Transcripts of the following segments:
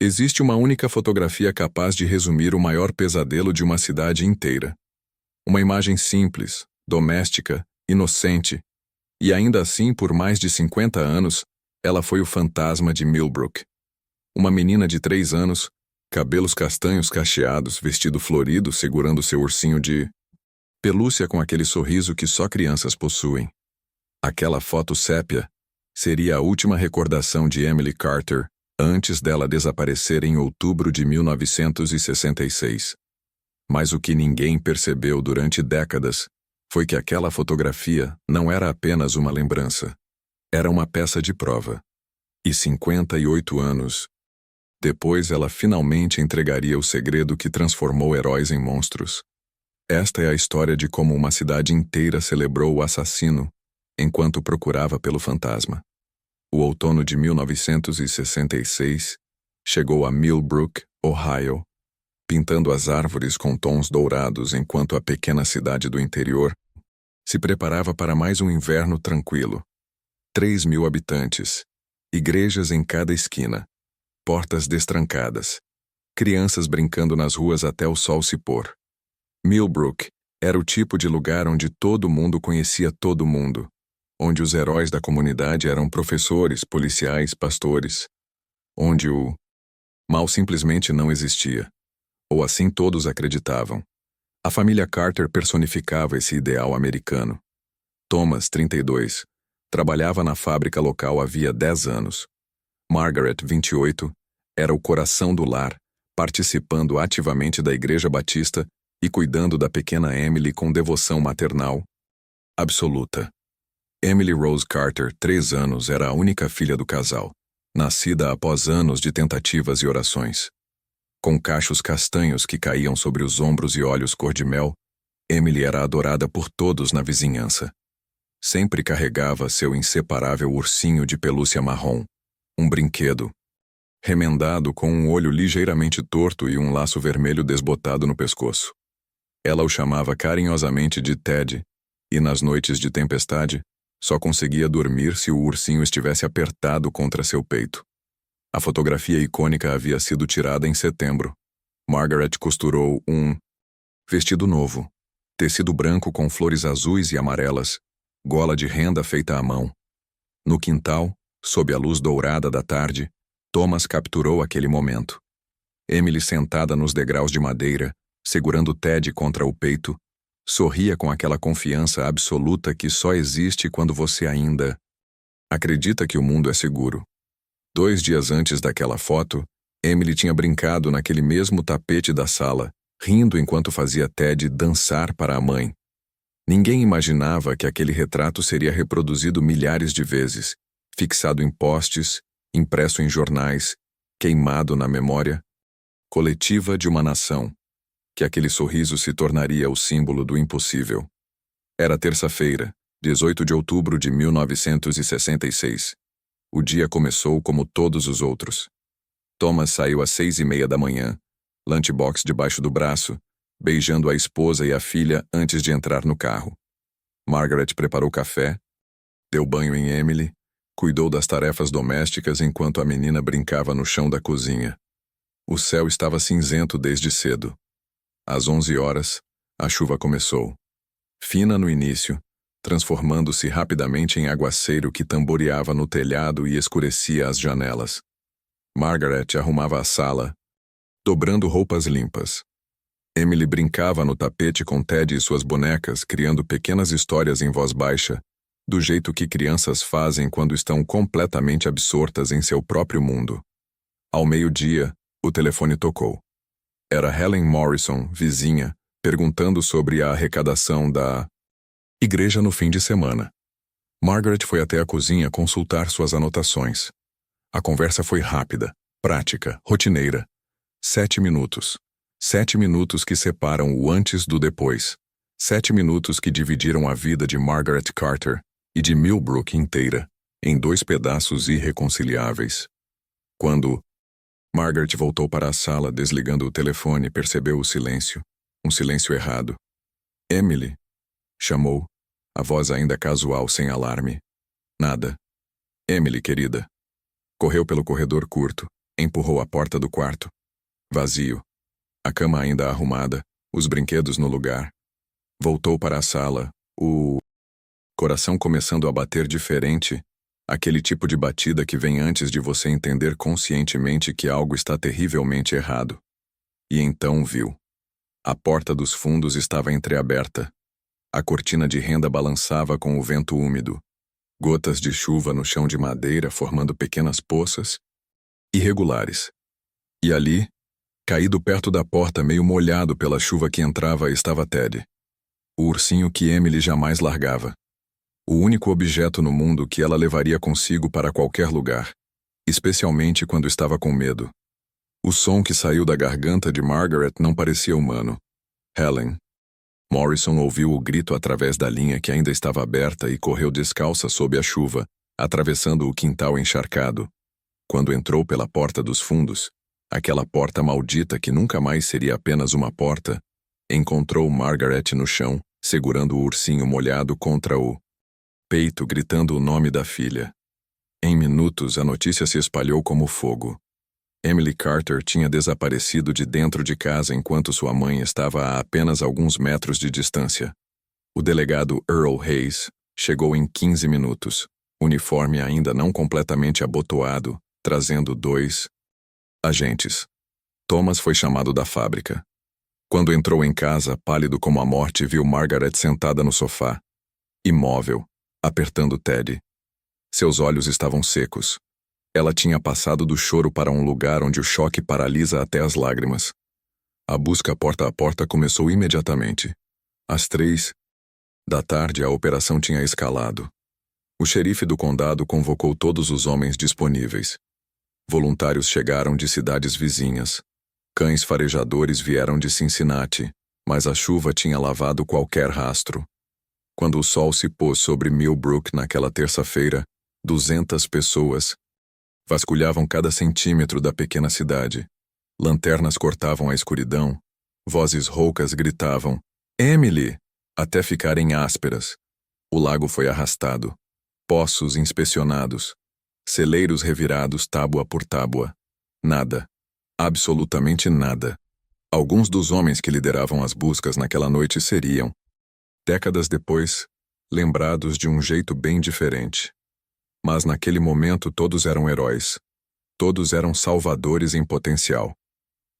Existe uma única fotografia capaz de resumir o maior pesadelo de uma cidade inteira. Uma imagem simples, doméstica, inocente, e ainda assim, por mais de 50 anos, ela foi o fantasma de Millbrook. Uma menina de 3 anos, cabelos castanhos cacheados, vestido florido, segurando seu ursinho de pelúcia com aquele sorriso que só crianças possuem. Aquela foto sépia seria a última recordação de Emily Carter antes dela desaparecer em outubro de 1966. Mas o que ninguém percebeu durante décadas foi que aquela fotografia não era apenas uma lembrança. Era uma peça de prova. E 58 anos depois, ela finalmente entregaria o segredo que transformou heróis em monstros. Esta é a história de como uma cidade inteira celebrou o assassino enquanto procurava pelo fantasma. O outono de 1966 chegou a Millbrook, Ohio, pintando as árvores com tons dourados enquanto a pequena cidade do interior se preparava para mais um inverno tranquilo. 3.000 habitantes, igrejas em cada esquina, portas destrancadas, crianças brincando nas ruas até o sol se pôr. Millbrook era o tipo de lugar onde todo mundo conhecia todo mundo, onde os heróis da comunidade eram professores, policiais, pastores, onde o mal simplesmente não existia, ou assim todos acreditavam. A família Carter personificava esse ideal americano. Thomas, 32, trabalhava na fábrica local havia 10 anos. Margaret, 28, era o coração do lar, participando ativamente da Igreja Batista e cuidando da pequena Emily com devoção maternal absoluta. Emily Rose Carter, 3 anos, era a única filha do casal, nascida após anos de tentativas e orações. Com cachos castanhos que caíam sobre os ombros e olhos cor-de-mel, Emily era adorada por todos na vizinhança. Sempre carregava seu inseparável ursinho de pelúcia marrom, um brinquedo, remendado com um olho ligeiramente torto e um laço vermelho desbotado no pescoço. Ela o chamava carinhosamente de Ted, e nas noites de tempestade, só conseguia dormir se o ursinho estivesse apertado contra seu peito. A fotografia icônica havia sido tirada em setembro. Margaret costurou um vestido novo, tecido branco com flores azuis e amarelas, gola de renda feita à mão. No quintal, sob a luz dourada da tarde, Thomas capturou aquele momento. Emily, sentada nos degraus de madeira, segurando Ted contra o peito, sorria com aquela confiança absoluta que só existe quando você ainda acredita que o mundo é seguro. 2 dias antes daquela foto, Emily tinha brincado naquele mesmo tapete da sala, rindo enquanto fazia Ted dançar para a mãe. Ninguém imaginava que aquele retrato seria reproduzido milhares de vezes, fixado em postes, impresso em jornais, queimado na memória coletiva de uma nação, que aquele sorriso se tornaria o símbolo do impossível. Era terça-feira, 18 de outubro de 1966. O dia começou como todos os outros. Thomas saiu às 6:30 da manhã, lunchbox debaixo do braço, beijando a esposa e a filha antes de entrar no carro. Margaret preparou café, deu banho em Emily, cuidou das tarefas domésticas enquanto a menina brincava no chão da cozinha. O céu estava cinzento desde cedo. Às 11 horas, a chuva começou. Fina no início, transformando-se rapidamente em aguaceiro que tamboreava no telhado e escurecia as janelas. Margaret arrumava a sala, dobrando roupas limpas. Emily brincava no tapete com Ted e suas bonecas, criando pequenas histórias em voz baixa, do jeito que crianças fazem quando estão completamente absortas em seu próprio mundo. Ao meio-dia, o telefone tocou. Era Helen Morrison, vizinha, perguntando sobre a arrecadação da igreja no fim de semana. Margaret foi até a cozinha consultar suas anotações. A conversa foi rápida, prática, rotineira. 7 minutos. 7 minutos que separam o antes do depois. 7 minutos que dividiram a vida de Margaret Carter e de Millbrook inteira, em 2 pedaços irreconciliáveis. Quando Margaret voltou para a sala, desligando o telefone, percebeu o silêncio. Um silêncio errado. Emily, chamou, a voz ainda casual, sem alarme. Nada. Emily, querida. Correu pelo corredor curto, Empurrou a porta do quarto. Vazio. A cama ainda arrumada, os brinquedos no lugar. Voltou para a sala, o coração começando a bater diferente, aquele tipo de batida que vem antes de você entender conscientemente que algo está terrivelmente errado. E então viu. A porta dos fundos estava entreaberta. A cortina de renda balançava com o vento úmido. Gotas de chuva no chão de madeira formando pequenas poças irregulares. E ali, caído perto da porta meio molhado pela chuva que entrava, estava Ted. O ursinho que Emily jamais largava. O único objeto no mundo que ela levaria consigo para qualquer lugar, especialmente quando estava com medo. O som que saiu da garganta de Margaret não parecia humano. Helen. Morrison ouviu o grito através da linha que ainda estava aberta e correu descalça sob a chuva, atravessando o quintal encharcado. Quando entrou pela porta dos fundos, aquela porta maldita que nunca mais seria apenas uma porta, encontrou Margaret no chão, segurando o ursinho molhado contra o peito, gritando o nome da filha. Em minutos, a notícia se espalhou como fogo. Emily Carter tinha desaparecido de dentro de casa enquanto sua mãe estava a apenas alguns metros de distância. O delegado Earl Hayes chegou em 15 minutos, uniforme ainda não completamente abotoado, trazendo 2 agentes. Thomas foi chamado da fábrica. Quando entrou em casa, pálido como a morte, viu Margaret sentada no sofá, imóvel, apertando Ted. Seus olhos estavam secos. Ela tinha passado do choro para um lugar onde o choque paralisa até as lágrimas. A busca porta a porta começou imediatamente. Às 3 da tarde, a operação tinha escalado. O xerife do condado convocou todos os homens disponíveis. Voluntários chegaram de cidades vizinhas. Cães farejadores vieram de Cincinnati, mas a chuva tinha lavado qualquer rastro. Quando o sol se pôs sobre Millbrook naquela terça-feira, 200 pessoas vasculhavam cada centímetro da pequena cidade. Lanternas cortavam a escuridão. Vozes roucas gritavam, "Emily!", até ficarem ásperas. O lago foi arrastado. Poços inspecionados. Celeiros revirados tábua por tábua. Nada. Absolutamente nada. Alguns dos homens que lideravam as buscas naquela noite seriam, décadas depois, lembrados de um jeito bem diferente. Mas naquele momento todos eram heróis. Todos eram salvadores em potencial.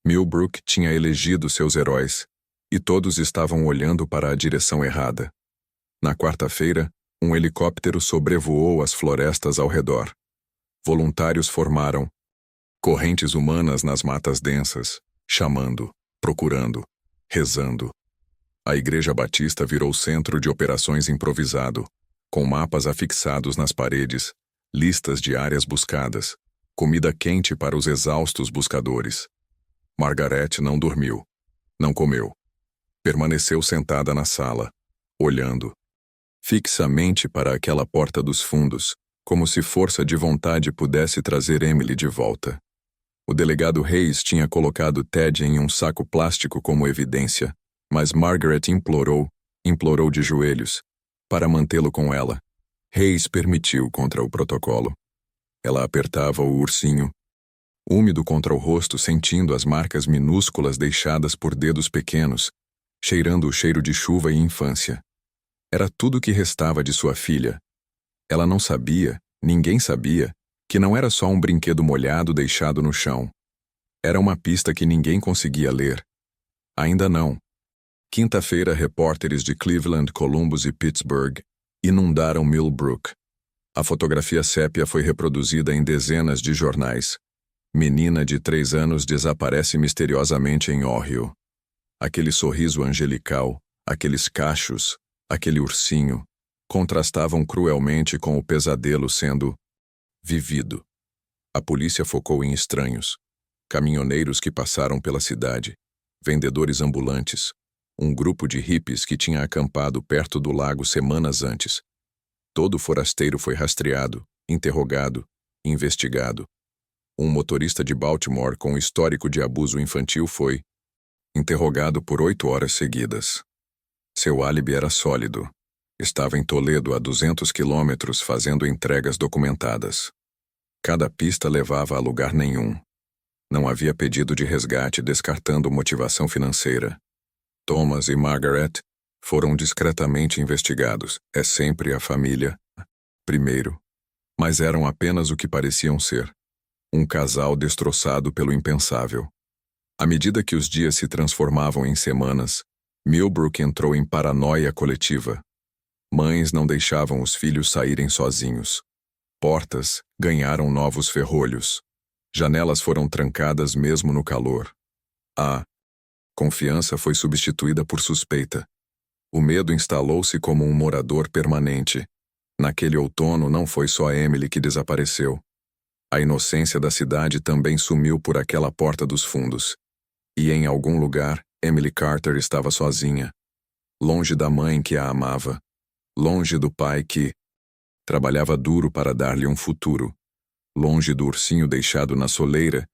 Millbrook tinha elegido seus heróis, e todos estavam olhando para a direção errada. Na quarta-feira, um helicóptero sobrevoou as florestas ao redor. Voluntários formaram correntes humanas nas matas densas, chamando, procurando, rezando. A Igreja Batista virou centro de operações improvisado, com mapas afixados nas paredes, listas de áreas buscadas, comida quente para os exaustos buscadores. Margaret não dormiu, não comeu. Permaneceu sentada na sala, olhando fixamente para aquela porta dos fundos, como se força de vontade pudesse trazer Emily de volta. O delegado Hayes tinha colocado Ted em um saco plástico como evidência, mas Margaret implorou de joelhos, para mantê-lo com ela. Hayes permitiu contra o protocolo. Ela apertava o ursinho, úmido contra o rosto, sentindo as marcas minúsculas deixadas por dedos pequenos, cheirando o cheiro de chuva e infância. Era tudo o que restava de sua filha. Ela não sabia, ninguém sabia, que não era só um brinquedo molhado deixado no chão. Era uma pista que ninguém conseguia ler. Ainda não. Quinta-feira, repórteres de Cleveland, Columbus e Pittsburgh inundaram Millbrook. A fotografia sépia foi reproduzida em dezenas de jornais. Menina de 3 anos desaparece misteriosamente em Ohio. Aquele sorriso angelical, aqueles cachos, aquele ursinho, contrastavam cruelmente com o pesadelo sendo vivido. A polícia focou em estranhos. Caminhoneiros que passaram pela cidade, vendedores ambulantes, um grupo de hippies que tinha acampado perto do lago semanas antes. Todo forasteiro foi rastreado, interrogado, investigado. Um motorista de Baltimore com histórico de abuso infantil foi interrogado por 8 horas seguidas. Seu álibi era sólido. Estava em Toledo a 200 quilômetros fazendo entregas documentadas. Cada pista levava a lugar nenhum. Não havia pedido de resgate descartando motivação financeira. Thomas e Margaret foram discretamente investigados. É sempre a família, primeiro. Mas eram apenas o que pareciam ser. Um casal destroçado pelo impensável. À medida que os dias se transformavam em semanas, Millbrook entrou em paranoia coletiva. Mães não deixavam os filhos saírem sozinhos. Portas ganharam novos ferrolhos. Janelas foram trancadas mesmo no calor. A confiança foi substituída por suspeita. O medo instalou-se como um morador permanente. Naquele outono não foi só Emily que desapareceu. A inocência da cidade também sumiu por aquela porta dos fundos. E em algum lugar, Emily Carter estava sozinha. Longe da mãe que a amava. Longe do pai que trabalhava duro para dar-lhe um futuro. Longe do ursinho deixado na soleira,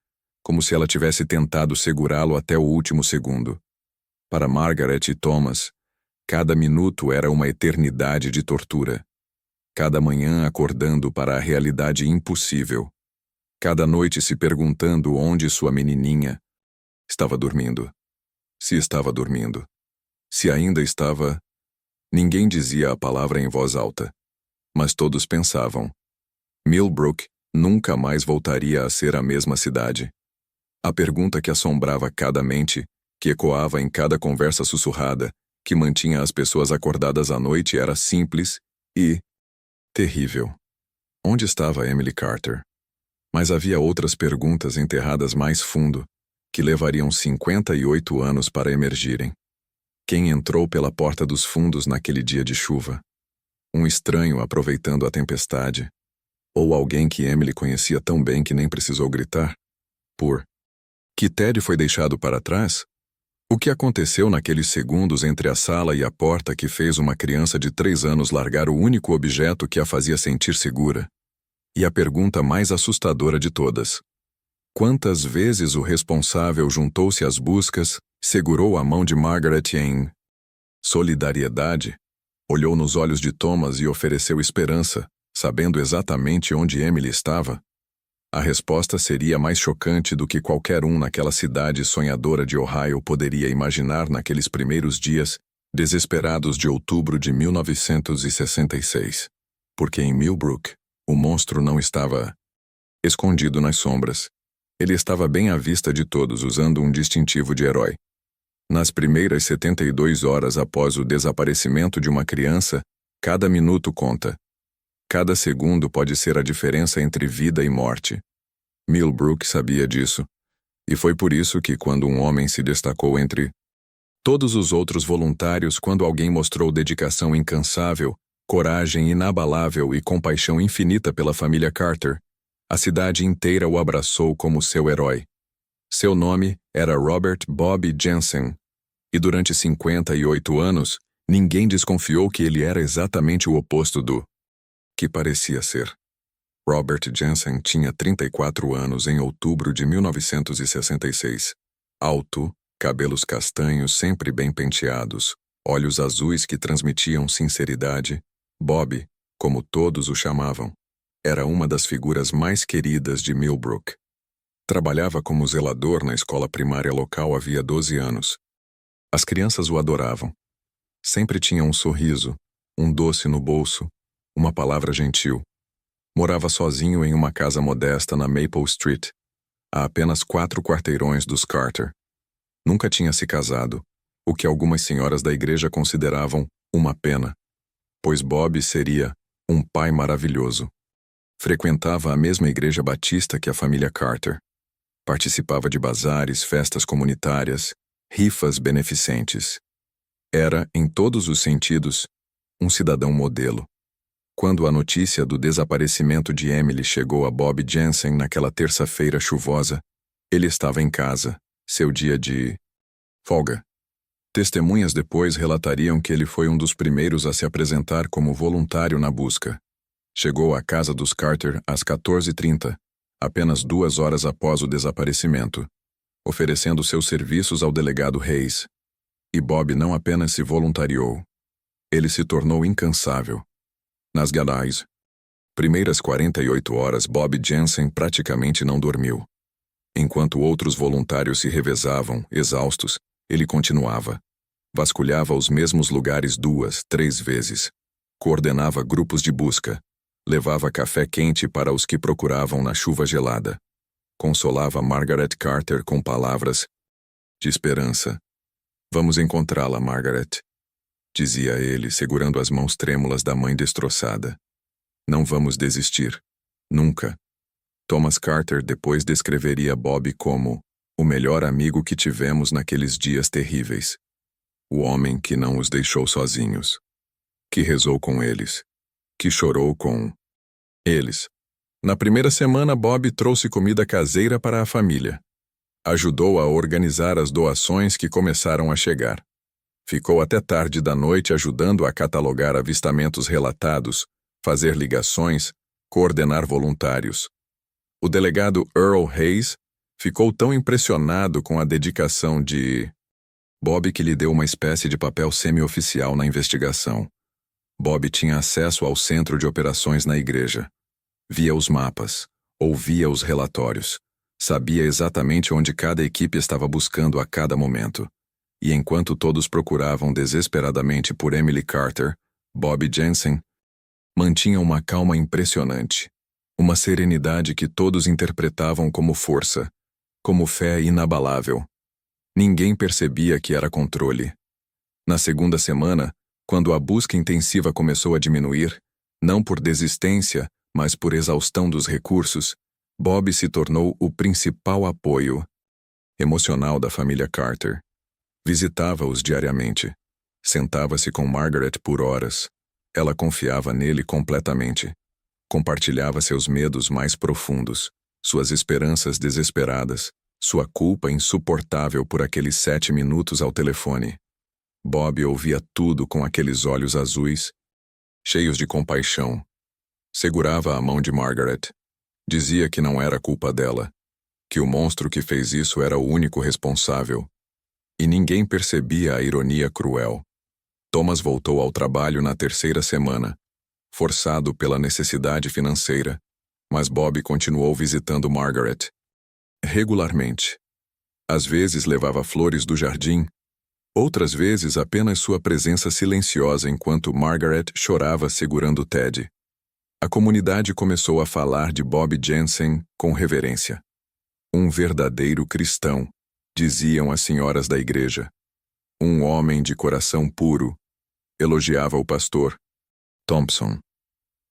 como se ela tivesse tentado segurá-lo até o último segundo. Para Margaret e Thomas, cada minuto era uma eternidade de tortura. Cada manhã acordando para a realidade impossível. Cada noite se perguntando onde sua menininha estava dormindo. Se estava dormindo. Se ainda estava... Ninguém dizia a palavra em voz alta. Mas todos pensavam. Millbrook nunca mais voltaria a ser a mesma cidade. A pergunta que assombrava cada mente, que ecoava em cada conversa sussurrada, que mantinha as pessoas acordadas à noite era simples e... terrível. Onde estava Emily Carter? Mas havia outras perguntas enterradas mais fundo, que levariam 58 anos para emergirem. Quem entrou pela porta dos fundos naquele dia de chuva? Um estranho aproveitando a tempestade? Ou alguém que Emily conhecia tão bem que nem precisou gritar? Por que Ted foi deixado para trás? O que aconteceu naqueles segundos entre a sala e a porta que fez uma criança de 3 anos largar o único objeto que a fazia sentir segura? E a pergunta mais assustadora de todas. Quantas vezes o responsável juntou-se às buscas, segurou a mão de Margaret em solidariedade, olhou nos olhos de Thomas e ofereceu esperança, sabendo exatamente onde Emily estava? A resposta seria mais chocante do que qualquer um naquela cidade sonhadora de Ohio poderia imaginar naqueles primeiros dias desesperados de outubro de 1966. Porque em Millbrook, o monstro não estava escondido nas sombras. Ele estava bem à vista de todos usando um distintivo de herói. Nas primeiras 72 horas após o desaparecimento de uma criança, cada minuto conta. Cada segundo pode ser a diferença entre vida e morte. Millbrook sabia disso. E foi por isso que quando um homem se destacou entre todos os outros voluntários, quando alguém mostrou dedicação incansável, coragem inabalável e compaixão infinita pela família Carter, a cidade inteira o abraçou como seu herói. Seu nome era Robert Bob Jensen, e durante 58 anos, ninguém desconfiou que ele era exatamente o oposto do que parecia ser. Robert Jensen tinha 34 anos em outubro de 1966. Alto, cabelos castanhos sempre bem penteados, olhos azuis que transmitiam sinceridade. Bob, como todos o chamavam, era uma das figuras mais queridas de Millbrook. Trabalhava como zelador na escola primária local havia 12 anos. As crianças o adoravam. Sempre tinha um sorriso, um doce no bolso, uma palavra gentil. Morava sozinho em uma casa modesta na Maple Street, a apenas 4 quarteirões dos Carter. Nunca tinha se casado, o que algumas senhoras da igreja consideravam uma pena, pois Bob seria um pai maravilhoso. Frequentava a mesma igreja batista que a família Carter. Participava de bazares, festas comunitárias, rifas beneficentes. Era, em todos os sentidos, um cidadão modelo. Quando a notícia do desaparecimento de Emily chegou a Bob Jensen naquela terça-feira chuvosa, ele estava em casa, seu dia de folga. Testemunhas depois relatariam que ele foi um dos primeiros a se apresentar como voluntário na busca. Chegou à casa dos Carter às 14h30, apenas 2 horas após o desaparecimento, oferecendo seus serviços ao delegado Hayes. E Bob não apenas se voluntariou. Ele se tornou incansável. Nas primeiras 48 horas, Bob Jensen praticamente não dormiu. Enquanto outros voluntários se revezavam, exaustos, ele continuava. Vasculhava os mesmos lugares 2, 3 vezes. Coordenava grupos de busca. Levava café quente para os que procuravam na chuva gelada. Consolava Margaret Carter com palavras de esperança. "Vamos encontrá-la, Margaret", dizia ele, segurando as mãos trêmulas da mãe destroçada. "Não vamos desistir. Nunca." Thomas Carter depois descreveria Bob como o melhor amigo que tivemos naqueles dias terríveis. O homem que não os deixou sozinhos. Que rezou com eles. Que chorou com eles. Na primeira semana, Bob trouxe comida caseira para a família. Ajudou a organizar as doações que começaram a chegar. Ficou até tarde da noite ajudando a catalogar avistamentos relatados, fazer ligações, coordenar voluntários. O delegado Earl Hayes ficou tão impressionado com a dedicação de Bob que lhe deu uma espécie de papel semi-oficial na investigação. Bob tinha acesso ao centro de operações na igreja. Via os mapas, ouvia os relatórios, sabia exatamente onde cada equipe estava buscando a cada momento. E enquanto todos procuravam desesperadamente por Emily Carter, Bob Jensen mantinha uma calma impressionante. Uma serenidade que todos interpretavam como força, como fé inabalável. Ninguém percebia que era controle. Na segunda semana, quando a busca intensiva começou a diminuir, não por desistência, mas por exaustão dos recursos, Bob se tornou o principal apoio emocional da família Carter. Visitava-os diariamente. Sentava-se com Margaret por horas. Ela confiava nele completamente. Compartilhava seus medos mais profundos, suas esperanças desesperadas, sua culpa insuportável por aqueles 7 minutos ao telefone. Bob ouvia tudo com aqueles olhos azuis, cheios de compaixão. Segurava a mão de Margaret. Dizia que não era culpa dela, que o monstro que fez isso era o único responsável. E ninguém percebia a ironia cruel. Thomas voltou ao trabalho na terceira semana, forçado pela necessidade financeira, mas Bob continuou visitando Margaret regularmente. Às vezes levava flores do jardim, outras vezes apenas sua presença silenciosa enquanto Margaret chorava segurando Ted. A comunidade começou a falar de Bob Jensen com reverência. Um verdadeiro cristão, diziam as senhoras da igreja. Um homem de coração puro, elogiava o pastor Thompson.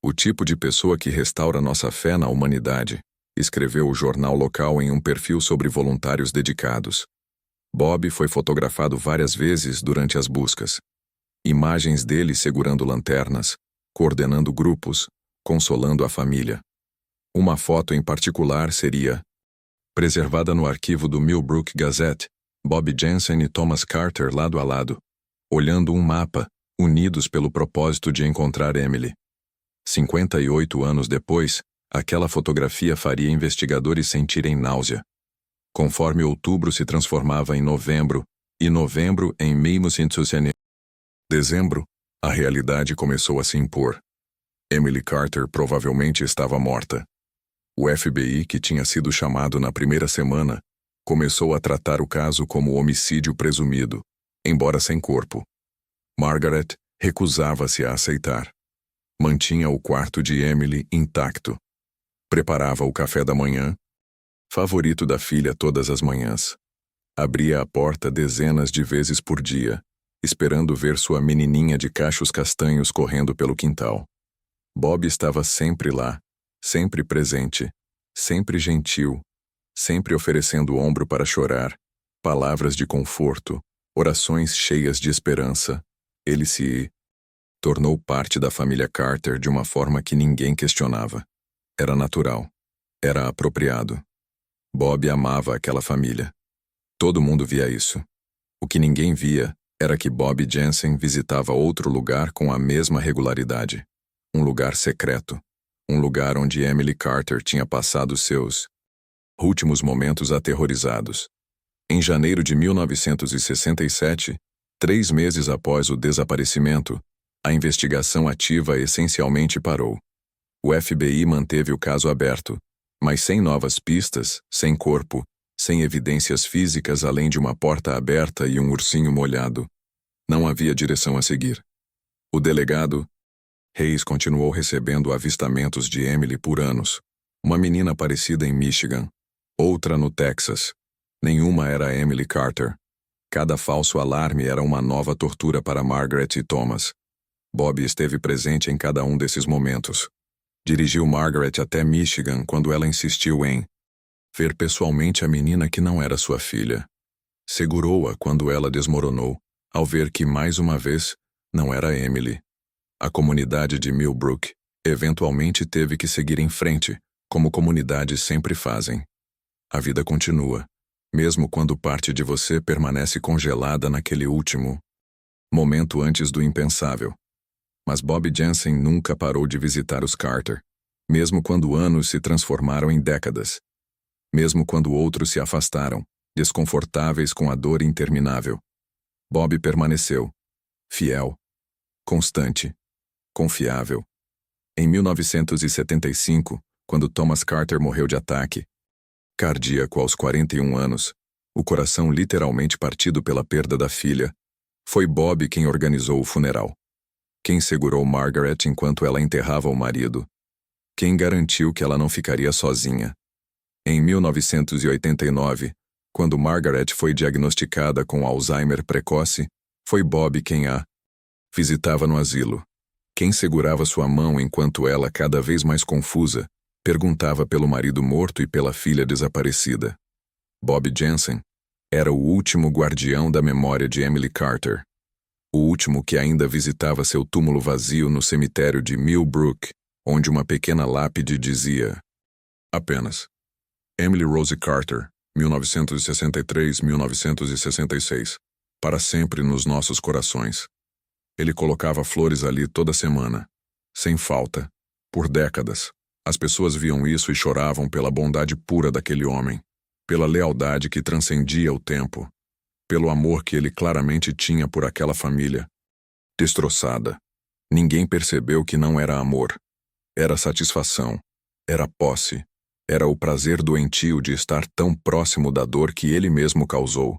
O tipo de pessoa que restaura nossa fé na humanidade, escreveu o jornal local em um perfil sobre voluntários dedicados. Bob foi fotografado várias vezes durante as buscas. Imagens dele segurando lanternas, coordenando grupos, consolando a família. Uma foto em particular seria preservada no arquivo do Millbrook Gazette, Bob Jensen e Thomas Carter lado a lado, olhando um mapa, unidos pelo propósito de encontrar Emily. 58 anos depois, aquela fotografia faria investigadores sentirem náusea. Conforme outubro se transformava em novembro, e novembro em 1900. Dezembro, a realidade começou a se impor. Emily Carter provavelmente estava morta. O FBI, que tinha sido chamado na primeira semana, começou a tratar o caso como homicídio presumido, embora sem corpo. Margaret recusava-se a aceitar. Mantinha o quarto de Emily intacto. Preparava o café da manhã, favorito da filha todas as manhãs. Abria a porta dezenas de vezes por dia, esperando ver sua menininha de cachos castanhos correndo pelo quintal. Bob estava sempre lá, sempre presente, sempre gentil, sempre oferecendo o ombro para chorar, palavras de conforto, orações cheias de esperança. Ele se tornou parte da família Carter de uma forma que ninguém questionava. Era natural. Era apropriado. Bob amava aquela família. Todo mundo via isso. O que ninguém via era que Bob Jensen visitava outro lugar com a mesma regularidade. Um lugar secreto. Um lugar onde Emily Carter tinha passado seus últimos momentos aterrorizados. Em janeiro de 1967, 3 meses após o desaparecimento, a investigação ativa essencialmente parou. O FBI manteve o caso aberto, mas sem novas pistas, sem corpo, sem evidências físicas além de uma porta aberta e um ursinho molhado. Não havia direção a seguir. O delegado Hayes continuou recebendo avistamentos de Emily por anos. Uma menina aparecida em Michigan, outra no Texas. Nenhuma era Emily Carter. Cada falso alarme era uma nova tortura para Margaret e Thomas. Bob esteve presente em cada um desses momentos. Dirigiu Margaret até Michigan quando ela insistiu em ver pessoalmente a menina que não era sua filha. Segurou-a quando ela desmoronou, ao ver que, mais uma vez, não era Emily. A comunidade de Millbrook eventualmente teve que seguir em frente, como comunidades sempre fazem. A vida continua, mesmo quando parte de você permanece congelada naquele último momento antes do impensável. Mas Bob Jensen nunca parou de visitar os Carter, mesmo quando anos se transformaram em décadas. Mesmo quando outros se afastaram, desconfortáveis com a dor interminável. Bob permaneceu, fiel, constante, confiável. Em 1975, quando Thomas Carter morreu de ataque cardíaco aos 41 anos, o coração literalmente partido pela perda da filha, foi Bob quem organizou o funeral. Quem segurou Margaret enquanto ela enterrava o marido. Quem garantiu que ela não ficaria sozinha. Em 1989, quando Margaret foi diagnosticada com Alzheimer precoce, foi Bob quem a visitava no asilo. Quem segurava sua mão enquanto ela, cada vez mais confusa, perguntava pelo marido morto e pela filha desaparecida. Bob Jensen era o último guardião da memória de Emily Carter. O último que ainda visitava seu túmulo vazio no cemitério de Millbrook, onde uma pequena lápide dizia apenas Emily Rose Carter, 1963-1966, para sempre nos nossos corações. Ele colocava flores ali toda semana, sem falta, por décadas. As pessoas viam isso e choravam pela bondade pura daquele homem, pela lealdade que transcendia o tempo, pelo amor que ele claramente tinha por aquela família. Destroçada. Ninguém percebeu que não era amor. Era satisfação. Era posse. Era o prazer doentio de estar tão próximo da dor que ele mesmo causou,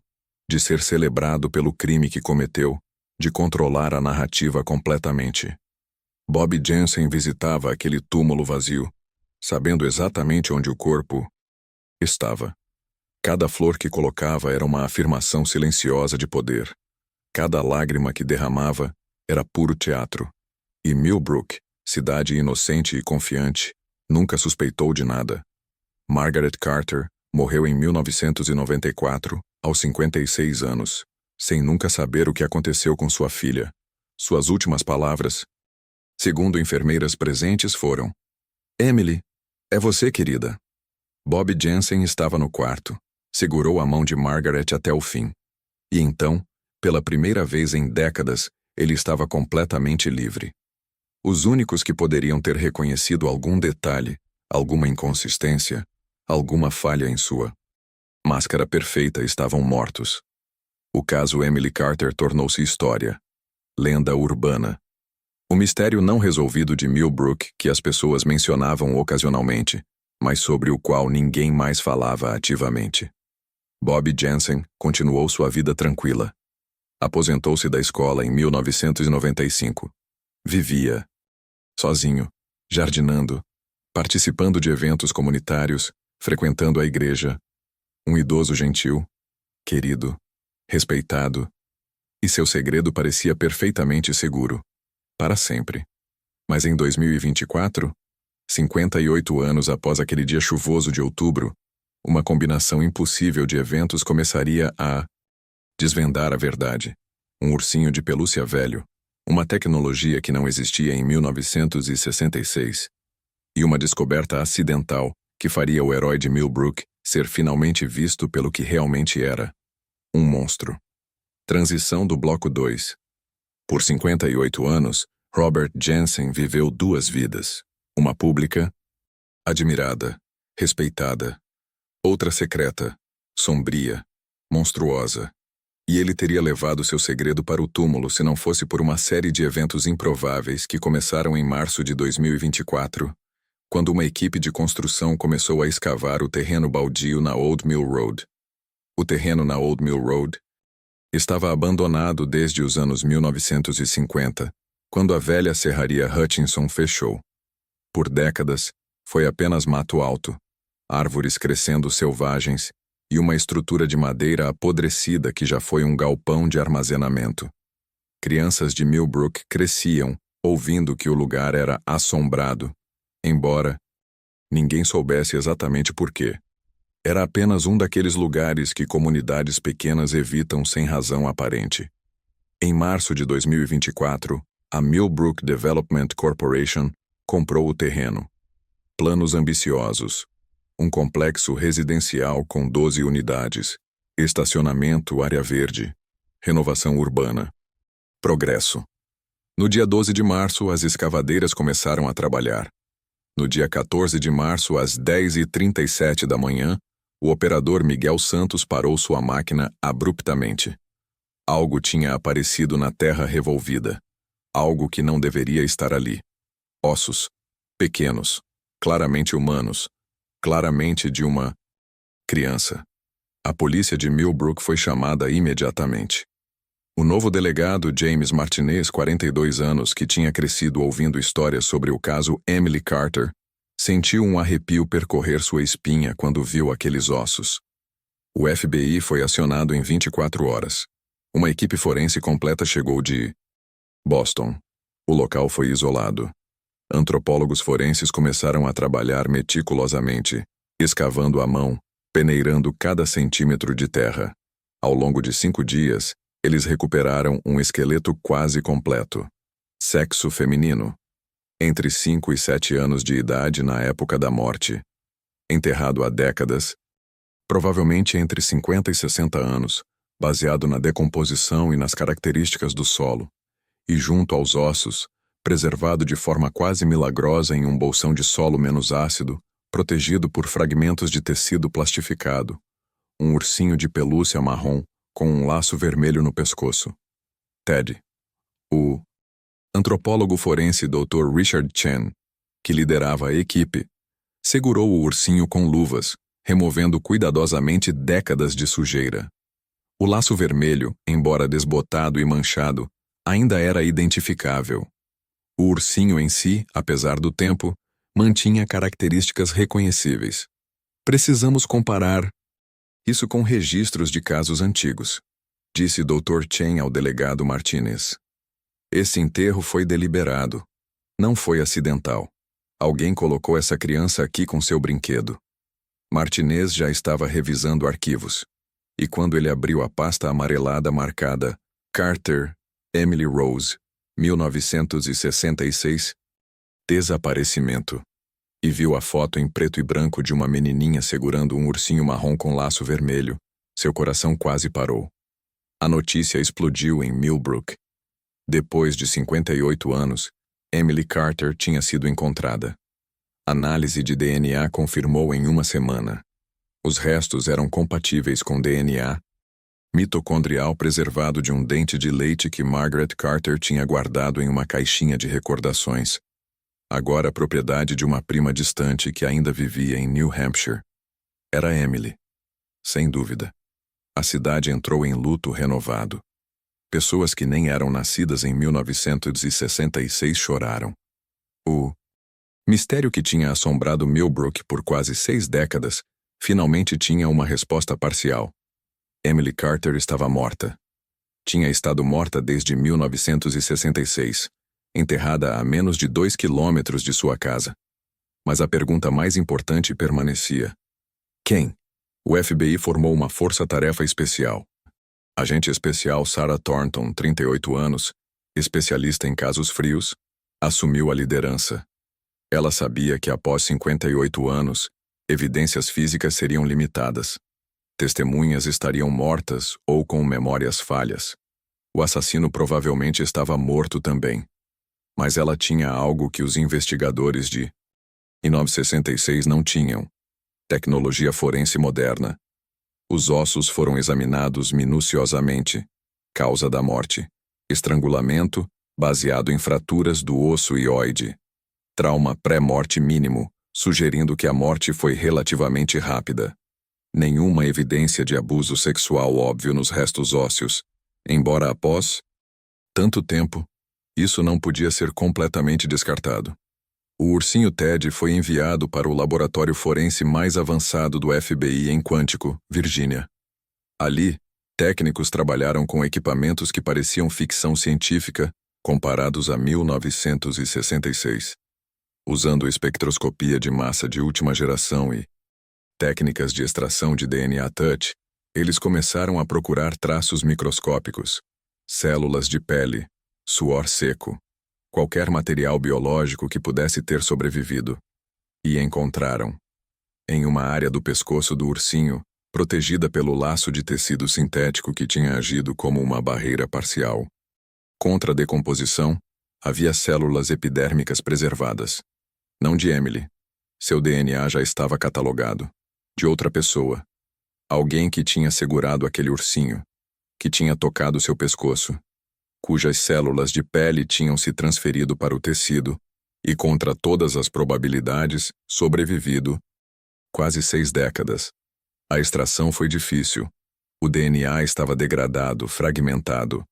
de ser celebrado pelo crime que cometeu, de controlar a narrativa completamente. Bob Jensen visitava aquele túmulo vazio, sabendo exatamente onde o corpo estava. Cada flor que colocava era uma afirmação silenciosa de poder. Cada lágrima que derramava era puro teatro. E Millbrook, cidade inocente e confiante, nunca suspeitou de nada. Margaret Carter morreu em 1994, aos 56 anos, sem nunca saber o que aconteceu com sua filha. Suas últimas palavras, segundo enfermeiras presentes, foram: Emily, é você, querida. Bob Jensen estava no quarto. Segurou a mão de Margaret até o fim. E então, pela primeira vez em décadas, ele estava completamente livre. Os únicos que poderiam ter reconhecido algum detalhe, alguma inconsistência, alguma falha em sua máscara perfeita estavam mortos. O caso Emily Carter tornou-se história. Lenda urbana. O mistério não resolvido de Millbrook que as pessoas mencionavam ocasionalmente, mas sobre o qual ninguém mais falava ativamente. Bob Jensen continuou sua vida tranquila. Aposentou-se da escola em 1995. Vivia sozinho, jardinando, participando de eventos comunitários, frequentando a igreja. Um idoso gentil, querido, respeitado. E seu segredo parecia perfeitamente seguro. Para sempre. Mas em 2024, 58 anos após aquele dia chuvoso de outubro, uma combinação impossível de eventos começaria a desvendar a verdade. Um ursinho de pelúcia velho, uma tecnologia que não existia em 1966, e uma descoberta acidental que faria o herói de Millbrook ser finalmente visto pelo que realmente era: um monstro. Transição do Bloco 2. Por 58 anos, Robert Jensen viveu duas vidas. Uma pública, admirada, respeitada. Outra secreta, sombria, monstruosa. E ele teria levado seu segredo para o túmulo se não fosse por uma série de eventos improváveis que começaram em março de 2024, quando uma equipe de construção começou a escavar o terreno baldio na Old Mill Road. O terreno na Old Mill Road estava abandonado desde os anos 1950, quando a velha serraria Hutchinson fechou. Por décadas, foi apenas mato alto, árvores crescendo selvagens e uma estrutura de madeira apodrecida que já foi um galpão de armazenamento. Crianças de Millbrook cresciam, ouvindo que o lugar era assombrado, embora ninguém soubesse exatamente por quê. Era apenas um daqueles lugares que comunidades pequenas evitam sem razão aparente. Em março de 2024, a Millbrook Development Corporation comprou o terreno. Planos ambiciosos. Um complexo residencial com 12 unidades, estacionamento, área verde, renovação urbana. Progresso. No dia 12 de março, as escavadeiras começaram a trabalhar. No dia 14 de março, às 10h37 da manhã, o operador Miguel Santos parou sua máquina abruptamente. Algo tinha aparecido na terra revolvida. Algo que não deveria estar ali. Ossos. Pequenos. Claramente humanos. Claramente de uma criança. A polícia de Millbrook foi chamada imediatamente. O novo delegado James Martinez, 42 anos, que tinha crescido ouvindo histórias sobre o caso Emily Carter, sentiu um arrepio percorrer sua espinha quando viu aqueles ossos. O FBI foi acionado em 24 horas. Uma equipe forense completa chegou de Boston. O local foi isolado. Antropólogos forenses começaram a trabalhar meticulosamente, escavando à mão, peneirando cada centímetro de terra. Ao longo de 5 dias, eles recuperaram um esqueleto quase completo. Sexo feminino. Entre 5 e 7 anos de idade na época da morte. Enterrado há décadas. Provavelmente entre 50 e 60 anos, baseado na decomposição e nas características do solo. E junto aos ossos, preservado de forma quase milagrosa em um bolsão de solo menos ácido, protegido por fragmentos de tecido plastificado. Um ursinho de pelúcia marrom, com um laço vermelho no pescoço. Ted. O antropólogo forense Dr. Richard Chen, que liderava a equipe, segurou o ursinho com luvas, removendo cuidadosamente décadas de sujeira. O laço vermelho, embora desbotado e manchado, ainda era identificável. O ursinho em si, apesar do tempo, mantinha características reconhecíveis. Precisamos comparar isso com registros de casos antigos, disse Dr. Chen ao delegado Martinez. Esse enterro foi deliberado. Não foi acidental. Alguém colocou essa criança aqui com seu brinquedo. Martinez já estava revisando arquivos. E quando ele abriu a pasta amarelada marcada Carter, Emily Rose, 1966, desaparecimento, e viu a foto em preto e branco de uma menininha segurando um ursinho marrom com laço vermelho, seu coração quase parou. A notícia explodiu em Millbrook. Depois de 58 anos, Emily Carter tinha sido encontrada. Análise de DNA confirmou em uma semana. Os restos eram compatíveis com DNA mitocondrial preservado de um dente de leite que Margaret Carter tinha guardado em uma caixinha de recordações. Agora propriedade de uma prima distante que ainda vivia em New Hampshire. Era Emily. Sem dúvida. A cidade entrou em luto renovado. Pessoas que nem eram nascidas em 1966 choraram. O mistério que tinha assombrado Millbrook por quase 6 décadas finalmente tinha uma resposta parcial. Emily Carter estava morta. Tinha estado morta desde 1966, enterrada a menos de 2 quilômetros de sua casa. Mas a pergunta mais importante permanecia. Quem? O FBI formou uma força-tarefa especial. Agente especial Sarah Thornton, 38 anos, especialista em casos frios, assumiu a liderança. Ela sabia que após 58 anos, evidências físicas seriam limitadas. Testemunhas estariam mortas ou com memórias falhas. O assassino provavelmente estava morto também. Mas ela tinha algo que os investigadores de 1966 não tinham: tecnologia forense moderna. Os ossos foram examinados minuciosamente. Causa da morte: estrangulamento, baseado em fraturas do osso hioide. Trauma pré-morte mínimo, sugerindo que a morte foi relativamente rápida. Nenhuma evidência de abuso sexual óbvio nos restos ósseos, embora após tanto tempo, isso não podia ser completamente descartado. O ursinho Ted foi enviado para o laboratório forense mais avançado do FBI em Quantico, Virgínia. Ali, técnicos trabalharam com equipamentos que pareciam ficção científica comparados a 1966. Usando espectroscopia de massa de última geração e técnicas de extração de DNA touch, eles começaram a procurar traços microscópicos, células de pele, suor seco, qualquer material biológico que pudesse ter sobrevivido. E encontraram. Em uma área do pescoço do ursinho, protegida pelo laço de tecido sintético que tinha agido como uma barreira parcial. Contra a decomposição, havia células epidérmicas preservadas. Não de Emily. Seu DNA já estava catalogado. De outra pessoa. Alguém que tinha segurado aquele ursinho, que tinha tocado seu pescoço, cujas células de pele tinham se transferido para o tecido e, contra todas as probabilidades, sobrevivido quase 6 décadas. A extração foi difícil. O DNA estava degradado, fragmentado,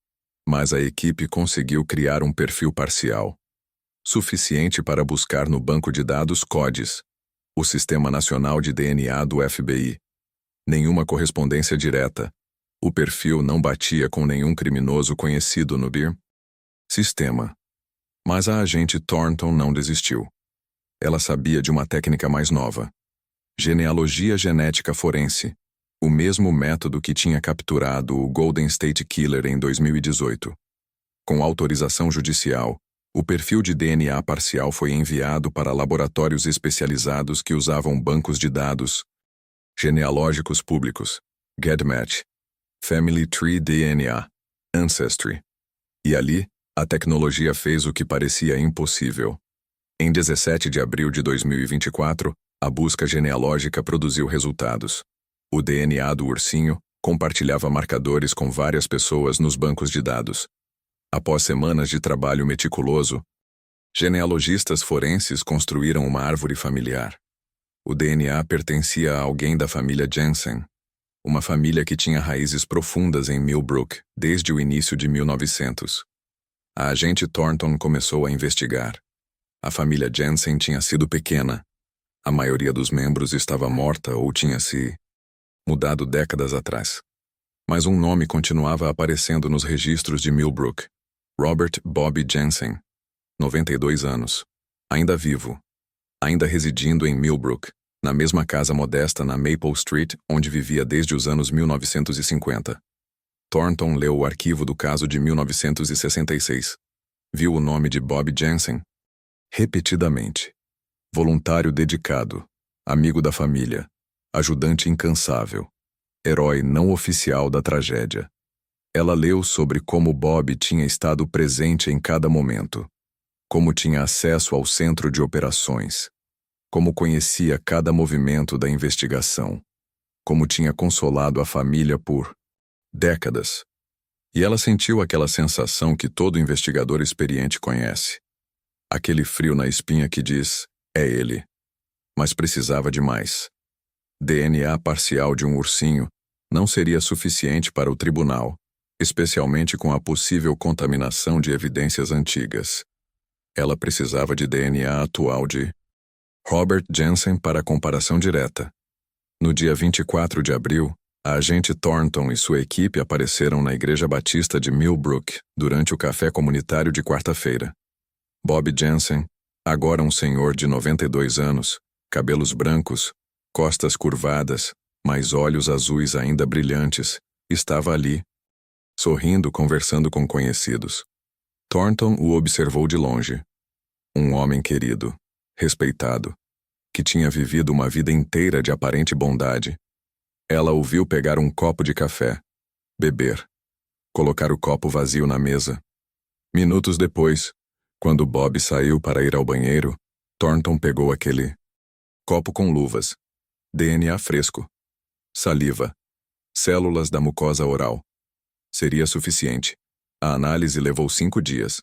mas a equipe conseguiu criar um perfil parcial, suficiente para buscar no banco de dados CODES, o Sistema Nacional de DNA do FBI. Nenhuma correspondência direta. O perfil não batia com nenhum criminoso conhecido no BIR sistema. Mas a agente Thornton não desistiu. Ela sabia de uma técnica mais nova. Genealogia genética forense, o mesmo método que tinha capturado o Golden State Killer em 2018. Com autorização judicial, o perfil de DNA parcial foi enviado para laboratórios especializados que usavam bancos de dados genealógicos públicos, GEDmatch, Family Tree DNA, Ancestry. E ali, a tecnologia fez o que parecia impossível. Em 17 de abril de 2024, a busca genealógica produziu resultados. O DNA do ursinho compartilhava marcadores com várias pessoas nos bancos de dados. Após semanas de trabalho meticuloso, genealogistas forenses construíram uma árvore familiar. O DNA pertencia a alguém da família Jensen, uma família que tinha raízes profundas em Millbrook desde o início de 1900. A agente Thornton começou a investigar. A família Jensen tinha sido pequena. A maioria dos membros estava morta ou tinha se mudado décadas atrás. Mas um nome continuava aparecendo nos registros de Millbrook. Robert Bobby Jensen, 92 anos, ainda vivo, ainda residindo em Millbrook, na mesma casa modesta na Maple Street, onde vivia desde os anos 1950. Thornton leu o arquivo do caso de 1966. Viu o nome de Bob Jensen repetidamente. Voluntário dedicado, amigo da família, ajudante incansável, herói não oficial da tragédia. Ela leu sobre como Bob tinha estado presente em cada momento, como tinha acesso ao centro de operações, como conhecia cada movimento da investigação, como tinha consolado a família por décadas. E ela sentiu aquela sensação que todo investigador experiente conhece. Aquele frio na espinha que diz, é ele. Mas precisava de mais. DNA parcial de um ursinho não seria suficiente para o tribunal, especialmente com a possível contaminação de evidências antigas. Ela precisava de DNA atual de Robert Jensen para comparação direta. No dia 24 de abril, a agente Thornton e sua equipe apareceram na Igreja Batista de Millbrook durante o café comunitário de quarta-feira. Bob Jensen, agora um senhor de 92 anos, cabelos brancos, costas curvadas, mas olhos azuis ainda brilhantes, estava ali, sorrindo, conversando com conhecidos. Thornton o observou de longe. Um homem querido, respeitado, que tinha vivido uma vida inteira de aparente bondade. Ela o viu pegar um copo de café, beber, colocar o copo vazio na mesa. Minutos depois, quando Bob saiu para ir ao banheiro, Thornton pegou aquele copo com luvas, DNA fresco, saliva, células da mucosa oral. Seria suficiente. A análise levou 5 dias.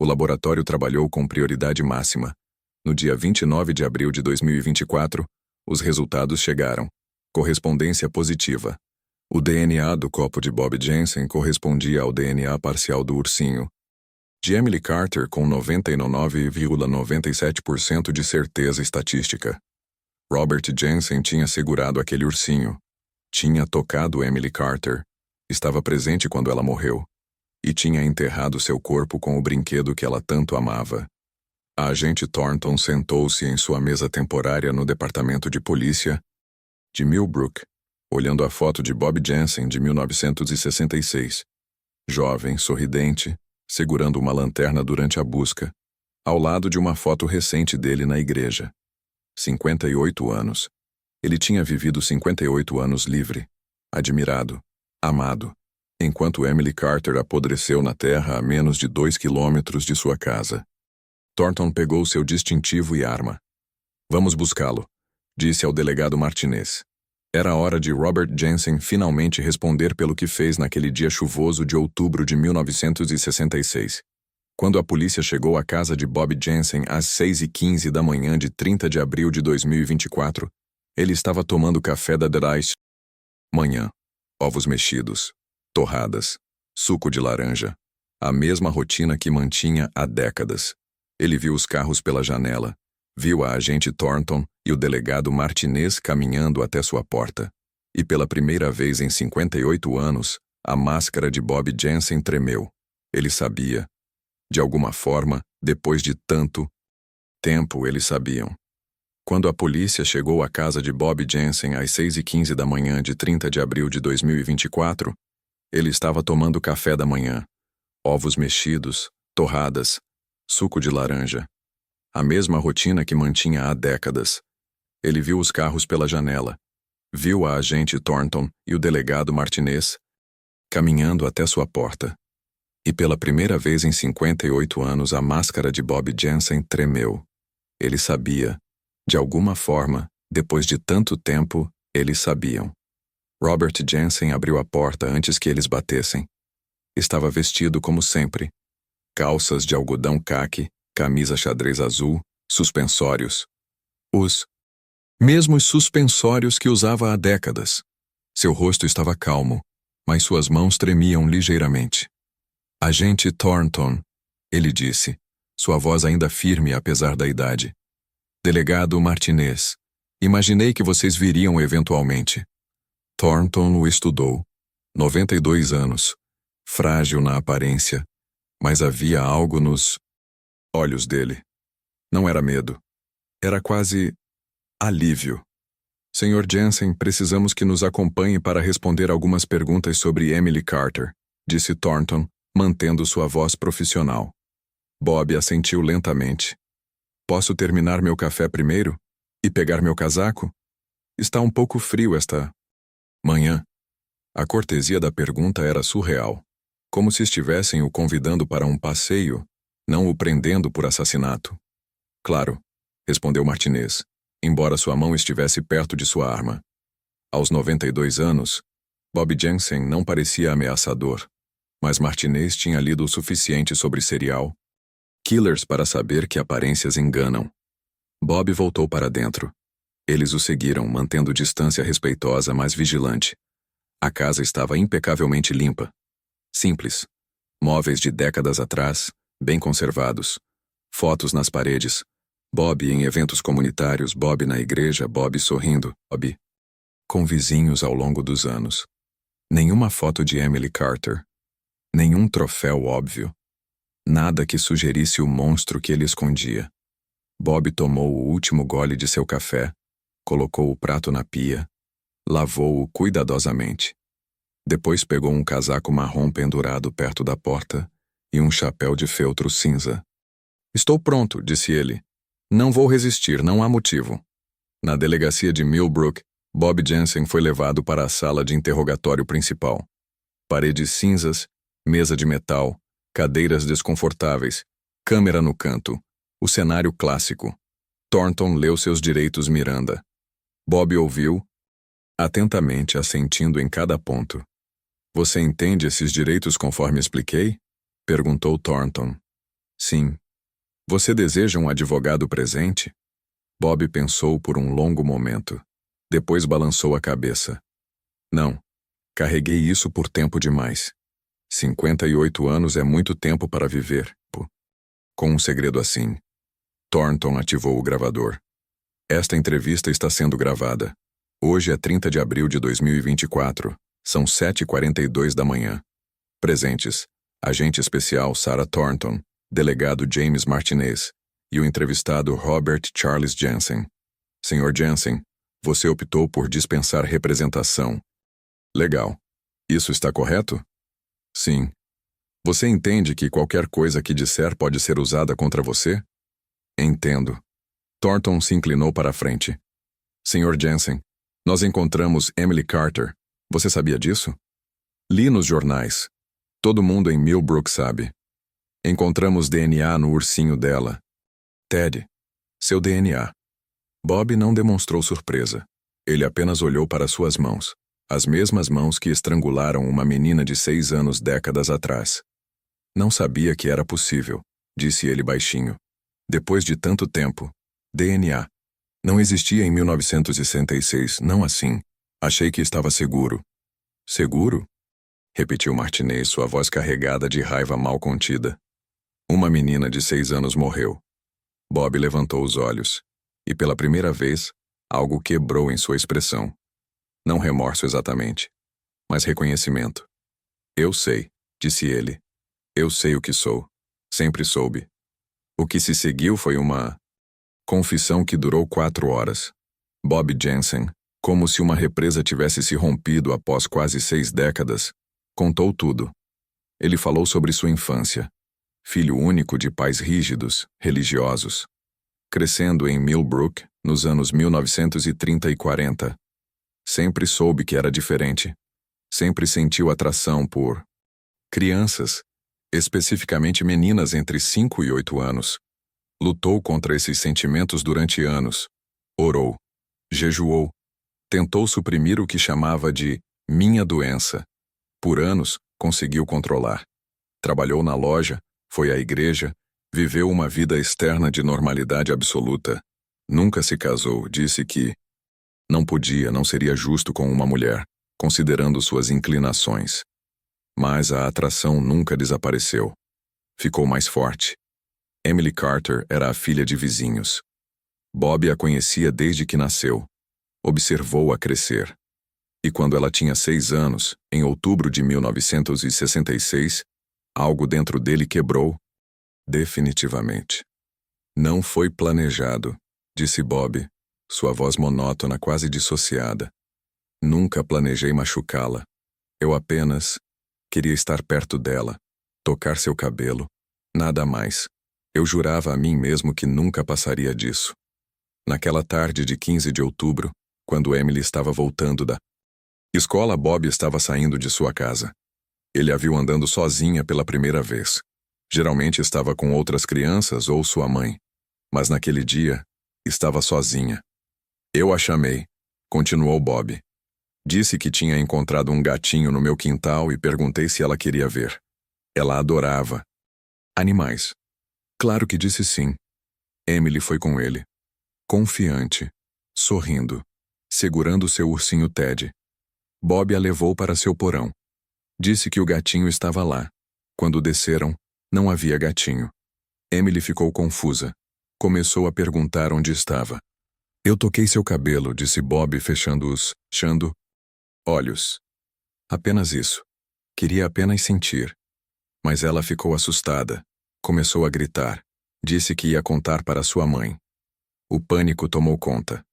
O laboratório trabalhou com prioridade máxima. No dia 29 de abril de 2024, os resultados chegaram. Correspondência positiva. O DNA do copo de Bob Jensen correspondia ao DNA parcial do ursinho. De Emily Carter com 99,97% de certeza estatística. Robert Jensen tinha segurado aquele ursinho. Tinha tocado Emily Carter. Estava presente quando ela morreu. E tinha enterrado seu corpo com o brinquedo que ela tanto amava. A agente Thornton sentou-se em sua mesa temporária no departamento de polícia de Millbrook, olhando a foto de Bob Jensen de 1966. Jovem, sorridente, segurando uma lanterna durante a busca, ao lado de uma foto recente dele na igreja. 58 anos. Ele tinha vivido 58 anos livre, admirado, amado, enquanto Emily Carter apodreceu na terra a menos de 2 quilômetros de sua casa. Thornton pegou seu distintivo e arma. Vamos buscá-lo, disse ao delegado Martinez. Era a hora de Robert Jensen finalmente responder pelo que fez naquele dia chuvoso de outubro de 1966. Quando a polícia chegou à casa de Bob Jensen às 6h15 da manhã de 30 de abril de 2024, ele estava tomando café da Delice. Manhã, ovos mexidos, torradas, suco de laranja, a mesma rotina que mantinha há décadas. Ele viu os carros pela janela, viu a agente Thornton e o delegado Martinez caminhando até sua porta. E pela primeira vez em 58 anos, a máscara de Bob Jensen tremeu. Ele sabia. De alguma forma, depois de tanto tempo, eles sabiam. Quando a polícia chegou à casa de Bob Jensen às 6h15 da manhã de 30 de abril de 2024, ele estava tomando café da manhã, ovos mexidos, torradas, suco de laranja. A mesma rotina que mantinha há décadas. Ele viu os carros pela janela. Viu a agente Thornton e o delegado Martinez caminhando até sua porta. E pela primeira vez em 58 anos a máscara de Bob Jensen tremeu. Ele sabia. De alguma forma, depois de tanto tempo, eles sabiam. Robert Jensen abriu a porta antes que eles batessem. Estava vestido como sempre. Calças de algodão caqui, camisa xadrez azul, suspensórios. Os mesmos suspensórios que usava há décadas. Seu rosto estava calmo, mas suas mãos tremiam ligeiramente. Agente Thornton, ele disse, sua voz ainda firme apesar da idade. Delegado Martinez, imaginei que vocês viriam eventualmente. Thornton o estudou. 92 anos. Frágil na aparência, mas havia algo nos olhos dele. Não era medo. Era quase alívio. Sr. Jensen, precisamos que nos acompanhe para responder algumas perguntas sobre Emily Carter, disse Thornton, mantendo sua voz profissional. Bob assentiu lentamente. Posso terminar meu café primeiro? E pegar meu casaco? Está um pouco frio esta manhã. A cortesia da pergunta era surreal. Como se estivessem o convidando para um passeio, não o prendendo por assassinato. Claro, respondeu Martinez, embora sua mão estivesse perto de sua arma. Aos 92 anos, Bob Jensen não parecia ameaçador, mas Martinez tinha lido o suficiente sobre serial killers para saber que aparências enganam. Bob voltou para dentro. Eles o seguiram, mantendo distância respeitosa, mas vigilante. A casa estava impecavelmente limpa. Simples. Móveis de décadas atrás, bem conservados. Fotos nas paredes. Bob em eventos comunitários, Bob na igreja, Bob sorrindo, Bob com vizinhos ao longo dos anos. Nenhuma foto de Emily Carter. Nenhum troféu óbvio. Nada que sugerisse o monstro que ele escondia. Bob tomou o último gole de seu café, colocou o prato na pia, lavou-o cuidadosamente. Depois pegou um casaco marrom pendurado perto da porta e um chapéu de feltro cinza. Estou pronto, disse ele. Não vou resistir, não há motivo. Na delegacia de Millbrook, Bob Jensen foi levado para a sala de interrogatório principal. Paredes cinzas, mesa de metal, cadeiras desconfortáveis, câmera no canto, o cenário clássico. Thornton leu seus direitos Miranda. Bob ouviu, atentamente assentindo em cada ponto. Você entende esses direitos conforme expliquei? Perguntou Thornton. Sim. Você deseja um advogado presente? Bob pensou por um longo momento. Depois balançou a cabeça. Não. Carreguei isso por tempo demais. 58 anos é muito tempo para viver. Com um segredo assim. Thornton ativou o gravador. Esta entrevista está sendo gravada. Hoje é 30 de abril de 2024. São 7h42 da manhã. Presentes: agente especial Sarah Thornton, delegado James Martinez e o entrevistado Robert Charles Jensen. Sr. Jensen, você optou por dispensar representação. Legal. Isso está correto? Sim. Você entende que qualquer coisa que disser pode ser usada contra você? Entendo. Thornton se inclinou para a frente. Sr. Jensen, nós encontramos Emily Carter. Você sabia disso? Li nos jornais. Todo mundo em Millbrook sabe. Encontramos DNA no ursinho dela. Ted, seu DNA. Bob não demonstrou surpresa. Ele apenas olhou para suas mãos. As mesmas mãos que estrangularam uma menina de 6 anos décadas atrás. Não sabia que era possível, disse ele baixinho. Depois de tanto tempo. DNA. Não existia em 1966, não assim. Achei que estava seguro. Seguro? Repetiu Martinez, sua voz carregada de raiva mal contida. Uma menina de 6 anos morreu. Bob levantou os olhos. E pela primeira vez, algo quebrou em sua expressão. Não remorso exatamente, mas reconhecimento. Eu sei, disse ele. Eu sei o que sou. Sempre soube. O que se seguiu foi uma confissão que durou 4 horas. Bob Jensen, como se uma represa tivesse se rompido após quase 6 décadas, contou tudo. Ele falou sobre sua infância. Filho único de pais rígidos, religiosos. Crescendo em Millbrook, nos anos 1930 e 40. Sempre soube que era diferente. Sempre sentiu atração por crianças, especificamente meninas entre 5 e 8 anos. Lutou contra esses sentimentos durante anos. Orou. Jejuou. Tentou suprimir o que chamava de minha doença. Por anos, conseguiu controlar. Trabalhou na loja, foi à igreja, viveu uma vida externa de normalidade absoluta. Nunca se casou, disse que não seria justo com uma mulher, considerando suas inclinações. Mas a atração nunca desapareceu. Ficou mais forte. Emily Carter era a filha de vizinhos. Bob a conhecia desde que nasceu. Observou-a crescer. E quando ela tinha 6 anos, em outubro de 1966, algo dentro dele quebrou. Definitivamente. Não foi planejado, disse Bob, sua voz monótona quase dissociada. Nunca planejei machucá-la. Eu apenas queria estar perto dela, tocar seu cabelo, nada mais. Eu jurava a mim mesmo que nunca passaria disso. Naquela tarde de 15 de outubro, quando Emily estava voltando da escola, Bob estava saindo de sua casa. Ele a viu andando sozinha pela primeira vez. Geralmente estava com outras crianças ou sua mãe. Mas naquele dia, estava sozinha. Eu a chamei, continuou Bob. Disse que tinha encontrado um gatinho no meu quintal e perguntei se ela queria ver. Ela adorava animais. Claro que disse sim. Emily foi com ele. Confiante, sorrindo, segurando seu ursinho Ted. Bob a levou para seu porão. Disse que o gatinho estava lá. Quando desceram, não havia gatinho. Emily ficou confusa. Começou a perguntar onde estava. Eu toquei seu cabelo, disse Bob, fechando os olhos. Apenas isso. Queria apenas sentir. Mas ela ficou assustada. Começou a gritar. Disse que ia contar para sua mãe. O pânico tomou conta.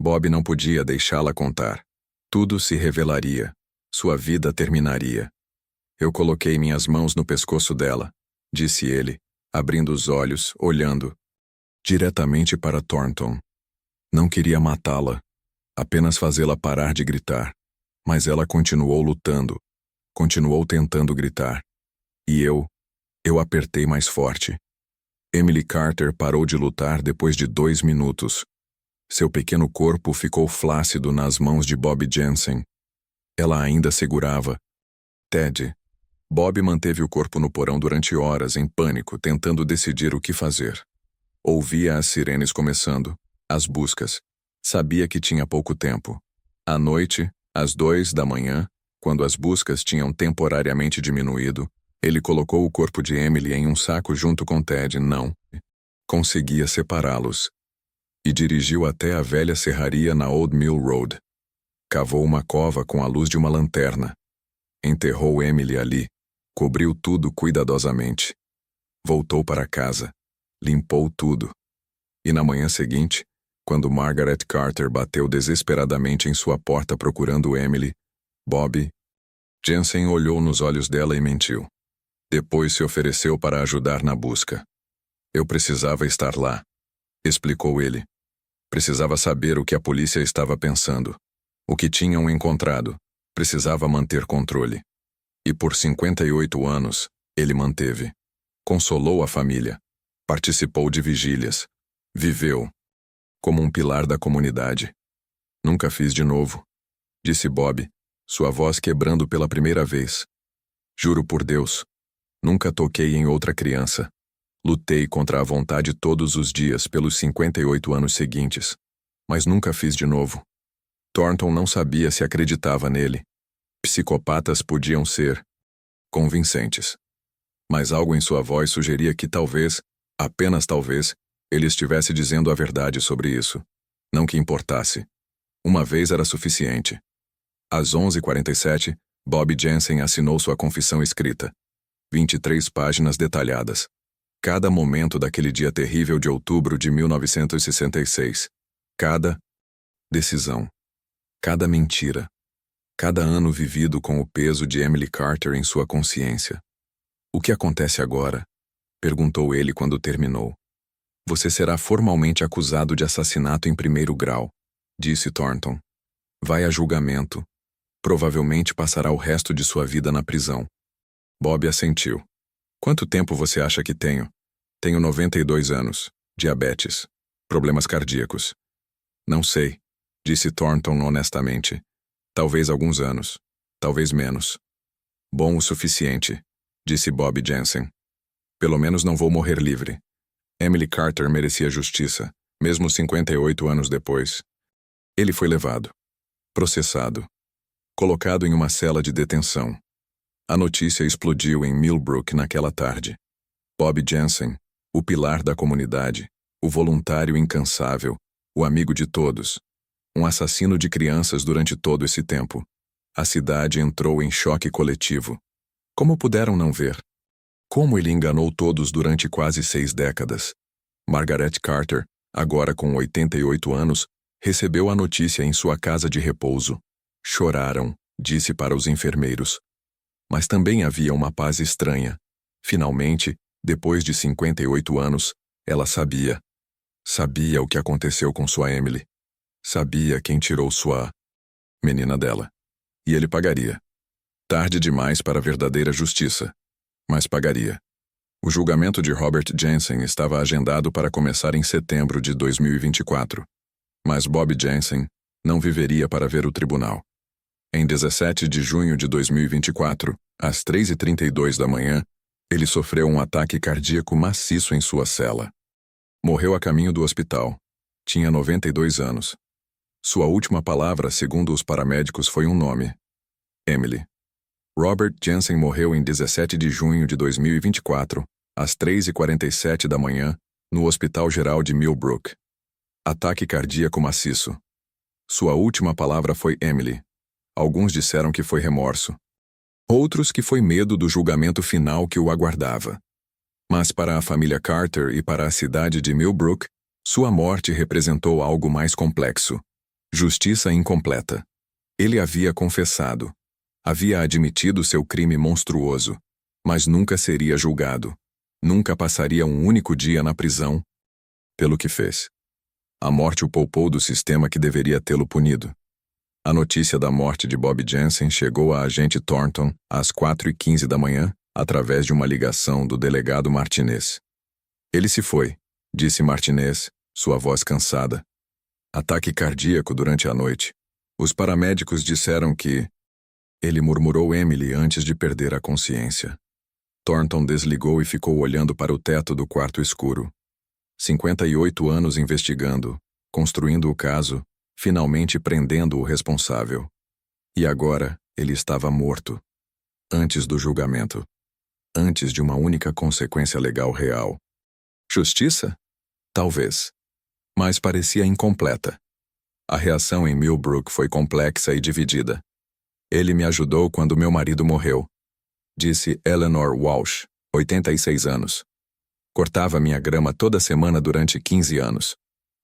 Bob não podia deixá-la contar. Tudo se revelaria. Sua vida terminaria. Eu coloquei minhas mãos no pescoço dela, disse ele, abrindo os olhos, olhando diretamente para Thornton. Não queria matá-la, apenas fazê-la parar de gritar. Mas ela continuou lutando, continuou tentando gritar. E eu apertei mais forte. Emily Carter parou de lutar depois de 2 minutos. Seu pequeno corpo ficou flácido nas mãos de Bob Jensen. Ela ainda segurava Ted. Bob manteve o corpo no porão durante horas, em pânico, tentando decidir o que fazer. Ouvia as sirenes começando, as buscas. Sabia que tinha pouco tempo. À noite, às 2 da manhã, quando as buscas tinham temporariamente diminuído, ele colocou o corpo de Emily em um saco junto com Ted. Não conseguia separá-los. E dirigiu até a velha serraria na Old Mill Road. Cavou uma cova com a luz de uma lanterna. Enterrou Emily ali. Cobriu tudo cuidadosamente. Voltou para casa. Limpou tudo. E na manhã seguinte, quando Margaret Carter bateu desesperadamente em sua porta procurando Emily, Bob Jensen olhou nos olhos dela e mentiu. Depois se ofereceu para ajudar na busca. Eu precisava estar lá, explicou ele. Precisava saber o que a polícia estava pensando. O que tinham encontrado. Precisava manter controle. E por 58 anos, ele manteve. Consolou a família. Participou de vigílias. Viveu. Como um pilar da comunidade. Nunca fiz de novo, disse Bob, sua voz quebrando pela primeira vez. Juro por Deus. Nunca toquei em outra criança. Lutei contra a vontade todos os dias pelos 58 anos seguintes. Mas nunca fiz de novo. Thornton não sabia se acreditava nele. Psicopatas podiam ser convincentes. Mas algo em sua voz sugeria que talvez, apenas talvez, ele estivesse dizendo a verdade sobre isso. Não que importasse. Uma vez era suficiente. Às 11h47, Bob Jensen assinou sua confissão escrita. 23 páginas detalhadas. Cada momento daquele dia terrível de outubro de 1966. Cada decisão. Cada mentira. Cada ano vivido com o peso de Emily Carter em sua consciência. O que acontece agora? Perguntou ele quando terminou. Você será formalmente acusado de assassinato em primeiro grau, disse Thornton. Vai a julgamento. Provavelmente passará o resto de sua vida na prisão. Bob assentiu. Quanto tempo você acha que tenho? Tenho 92 anos. Diabetes. Problemas cardíacos. Não sei, disse Thornton honestamente. Talvez alguns anos. Talvez menos. Bom o suficiente, disse Bob Jensen. Pelo menos não vou morrer livre. Emily Carter merecia justiça, mesmo 58 anos depois. Ele foi levado. Processado. Colocado em uma cela de detenção. A notícia explodiu em Millbrook naquela tarde. Bob Jensen, o pilar da comunidade, o voluntário incansável, o amigo de todos, um assassino de crianças durante todo esse tempo. A cidade entrou em choque coletivo. Como puderam não ver? Como ele enganou todos durante quase 6 décadas. Margaret Carter, agora com 88 anos, recebeu a notícia em sua casa de repouso. Choraram, disse para os enfermeiros. Mas também havia uma paz estranha. Finalmente, depois de 58 anos, ela sabia. Sabia o que aconteceu com sua Emily. Sabia quem tirou sua menina dela. E ele pagaria. Tarde demais para a verdadeira justiça. Mas pagaria. O julgamento de Robert Jensen estava agendado para começar em setembro de 2024. Mas Bob Jensen não viveria para ver o tribunal. Em 17 de junho de 2024, às 3h32 da manhã, ele sofreu um ataque cardíaco maciço em sua cela. Morreu a caminho do hospital. Tinha 92 anos. Sua última palavra, segundo os paramédicos, foi um nome. Emily. Robert Jensen morreu em 17 de junho de 2024, às 3h47 da manhã, no Hospital Geral de Millbrook. Ataque cardíaco maciço. Sua última palavra foi Emily. Alguns disseram que foi remorso. Outros que foi medo do julgamento final que o aguardava. Mas para a família Carter e para a cidade de Millbrook, sua morte representou algo mais complexo. Justiça incompleta. Ele havia confessado. Havia admitido seu crime monstruoso, mas nunca seria julgado. Nunca passaria um único dia na prisão pelo que fez. A morte o poupou do sistema que deveria tê-lo punido. A notícia da morte de Bob Jensen chegou a agente Thornton às 4h15 da manhã, através de uma ligação do delegado Martinez. Ele se foi, disse Martinez, sua voz cansada. Ataque cardíaco durante a noite. Os paramédicos disseram que... Ele murmurou Emily antes de perder a consciência. Thornton desligou e ficou olhando para o teto do quarto escuro. 58 anos investigando, construindo o caso, finalmente prendendo o responsável. E agora, ele estava morto. Antes do julgamento. Antes de uma única consequência legal real. Justiça? Talvez. Mas parecia incompleta. A reação em Millbrook foi complexa e dividida. Ele me ajudou quando meu marido morreu, disse Eleanor Walsh, 86 anos. Cortava minha grama toda semana durante 15 anos.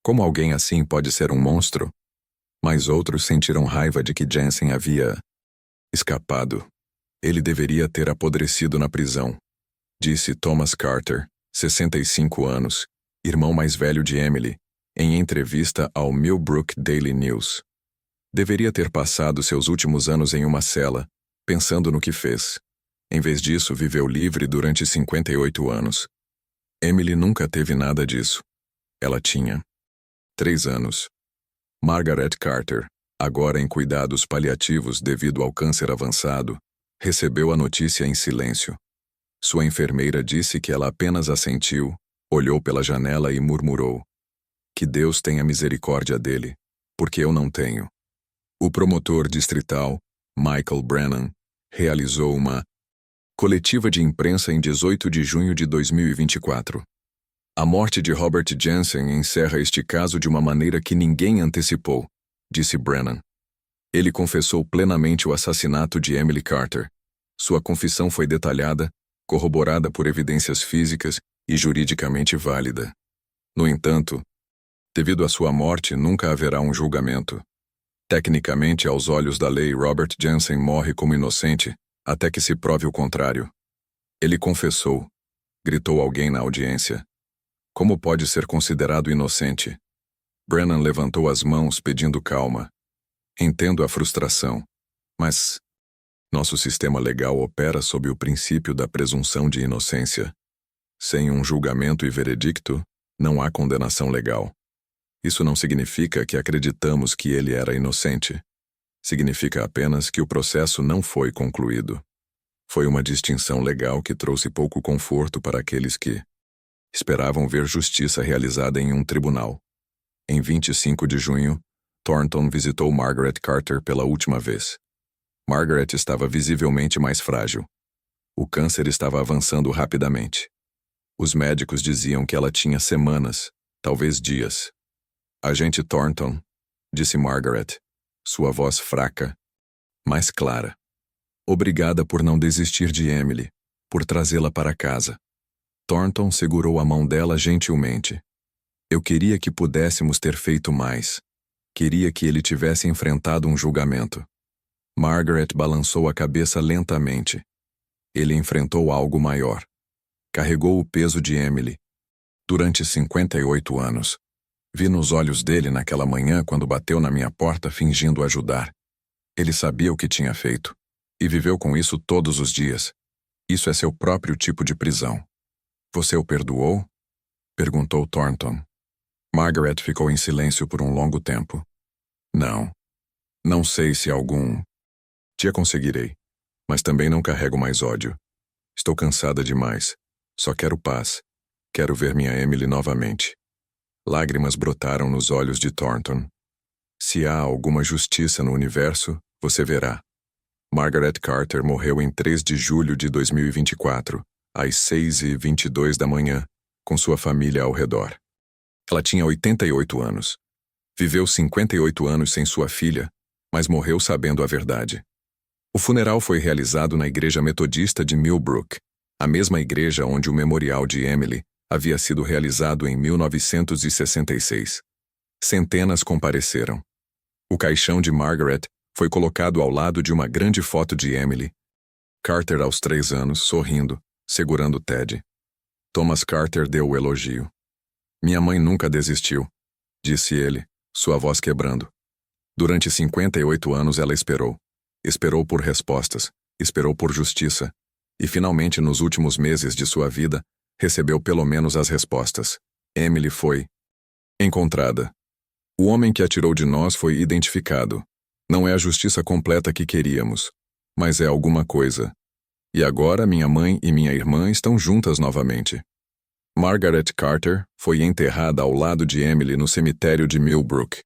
Como alguém assim pode ser um monstro? Mas outros sentiram raiva de que Jensen havia escapado. Ele deveria ter apodrecido na prisão, disse Thomas Carter, 65 anos, irmão mais velho de Emily, em entrevista ao Millbrook Daily News. Deveria ter passado seus últimos anos em uma cela, pensando no que fez. Em vez disso, viveu livre durante 58 anos. Emily nunca teve nada disso. Ela tinha 3 anos. Margaret Carter, agora em cuidados paliativos devido ao câncer avançado, recebeu a notícia em silêncio. Sua enfermeira disse que ela apenas assentiu, olhou pela janela e murmurou: "Que Deus tenha misericórdia dele, porque eu não tenho." O promotor distrital, Michael Brennan, realizou uma coletiva de imprensa em 18 de junho de 2024. A morte de Robert Jensen encerra este caso de uma maneira que ninguém antecipou, disse Brennan. Ele confessou plenamente o assassinato de Emily Carter. Sua confissão foi detalhada, corroborada por evidências físicas e juridicamente válida. No entanto, devido à sua morte, nunca haverá um julgamento. Tecnicamente, aos olhos da lei, Robert Jensen morre como inocente, até que se prove o contrário. Ele confessou, gritou alguém na audiência. Como pode ser considerado inocente? Brennan levantou as mãos pedindo calma. Entendo a frustração, mas nosso sistema legal opera sob o princípio da presunção de inocência. Sem um julgamento e veredicto, não há condenação legal. Isso não significa que acreditamos que ele era inocente. Significa apenas que o processo não foi concluído. Foi uma distinção legal que trouxe pouco conforto para aqueles que esperavam ver justiça realizada em um tribunal. Em 25 de junho, Thornton visitou Margaret Carter pela última vez. Margaret estava visivelmente mais frágil. O câncer estava avançando rapidamente. Os médicos diziam que ela tinha semanas, talvez dias. "Agente Thornton", disse Margaret, sua voz fraca, mas clara. "Obrigada por não desistir de Emily, por trazê-la para casa." Thornton segurou a mão dela gentilmente. "Eu queria que pudéssemos ter feito mais. Queria que ele tivesse enfrentado um julgamento." Margaret balançou a cabeça lentamente. Ele enfrentou algo maior. Carregou o peso de Emily. Durante 58 anos. Vi nos olhos dele naquela manhã quando bateu na minha porta fingindo ajudar. Ele sabia o que tinha feito. E viveu com isso todos os dias. Isso é seu próprio tipo de prisão. "Você o perdoou?" perguntou Thornton. Margaret ficou em silêncio por um longo tempo. "Não. Não sei se algum dia conseguirei, mas também não carrego mais ódio. Estou cansada demais. Só quero paz. Quero ver minha Emily novamente." Lágrimas brotaram nos olhos de Thornton. "Se há alguma justiça no universo, você verá." Margaret Carter morreu em 3 de julho de 2024, às 6h22 da manhã, com sua família ao redor. Ela tinha 88 anos. Viveu 58 anos sem sua filha, mas morreu sabendo a verdade. O funeral foi realizado na Igreja Metodista de Millbrook, a mesma igreja onde o memorial de Emily havia sido realizado em 1966. Centenas compareceram. O caixão de Margaret foi colocado ao lado de uma grande foto de Emily. Carter aos 3 anos, sorrindo, segurando Ted. Thomas Carter deu o elogio. "Minha mãe nunca desistiu", disse ele, sua voz quebrando. Durante 58 anos ela esperou. Esperou por respostas, esperou por justiça. E finalmente, nos últimos meses de sua vida, recebeu pelo menos as respostas. Emily foi encontrada. O homem que atirou de nós foi identificado. Não é a justiça completa que queríamos, mas é alguma coisa. E agora minha mãe e minha irmã estão juntas novamente. Margaret Carter foi enterrada ao lado de Emily no cemitério de Millbrook.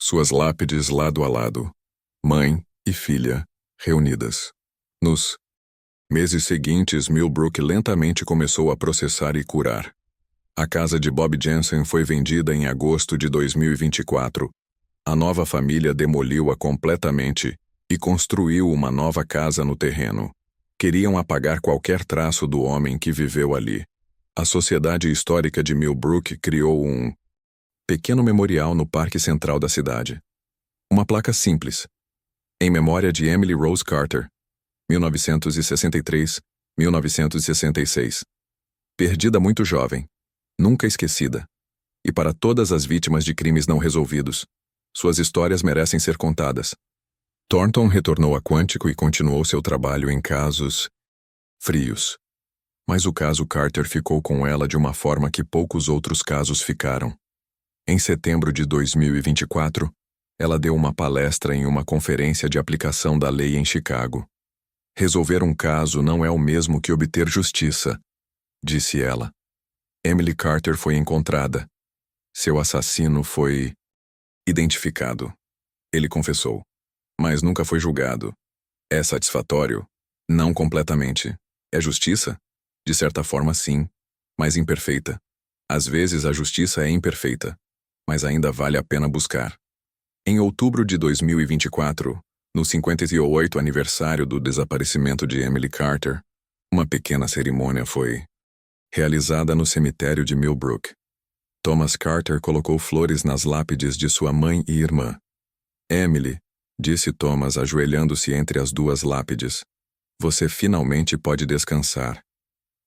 Suas lápides lado a lado. Mãe e filha, reunidas. Nos meses seguintes, Millbrook lentamente começou a processar e curar. A casa de Bob Jensen foi vendida em agosto de 2024. A nova família demoliu-a completamente e construiu uma nova casa no terreno. Queriam apagar qualquer traço do homem que viveu ali. A Sociedade Histórica de Millbrook criou um pequeno memorial no Parque Central da cidade. Uma placa simples, em memória de Emily Rose Carter, 1963-1966. Perdida muito jovem, nunca esquecida. E para todas as vítimas de crimes não resolvidos, suas histórias merecem ser contadas. Thornton retornou a Quantico e continuou seu trabalho em casos frios. Mas o caso Carter ficou com ela de uma forma que poucos outros casos ficaram. Em setembro de 2024, ela deu uma palestra em uma conferência de aplicação da lei em Chicago. Resolver um caso não é o mesmo que obter justiça, disse ela. Emily Carter foi encontrada. Seu assassino foi identificado. Ele confessou, mas nunca foi julgado. É satisfatório? Não completamente. É justiça? De certa forma, sim, mas imperfeita. Às vezes a justiça é imperfeita, mas ainda vale a pena buscar. Em outubro de 2024, no 58º aniversário do desaparecimento de Emily Carter, uma pequena cerimônia foi realizada no cemitério de Millbrook. Thomas Carter colocou flores nas lápides de sua mãe e irmã. Emily, disse Thomas ajoelhando-se entre as duas lápides, você finalmente pode descansar.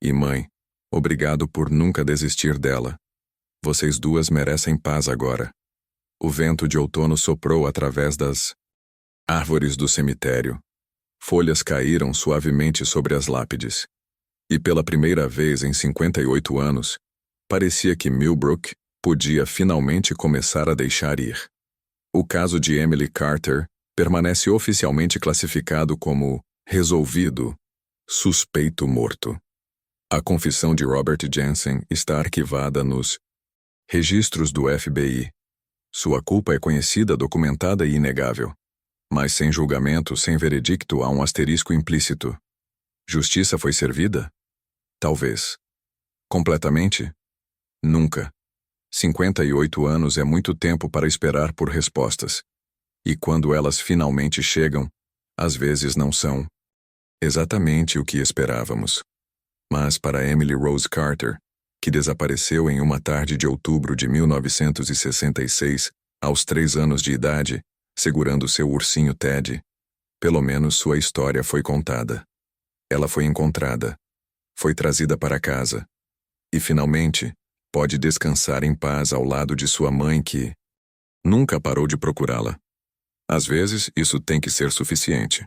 E mãe, obrigado por nunca desistir dela. Vocês duas merecem paz agora. O vento de outono soprou através das árvores do cemitério. Folhas caíram suavemente sobre as lápides. E pela primeira vez em 58 anos, parecia que Millbrook podia finalmente começar a deixar ir. O caso de Emily Carter permanece oficialmente classificado como resolvido, suspeito morto. A confissão de Robert Jensen está arquivada nos registros do FBI. Sua culpa é conhecida, documentada e inegável. Mas sem julgamento, sem veredicto, há um asterisco implícito. Justiça foi servida? Talvez. Completamente? Nunca. 58 anos é muito tempo para esperar por respostas. E quando elas finalmente chegam, às vezes não são exatamente o que esperávamos. Mas para Emily Rose Carter, que desapareceu em uma tarde de outubro de 1966, aos 3 anos de idade, segurando seu ursinho Ted, pelo menos sua história foi contada. Ela foi encontrada. Foi trazida para casa. E finalmente, pode descansar em paz ao lado de sua mãe que nunca parou de procurá-la. Às vezes, isso tem que ser suficiente.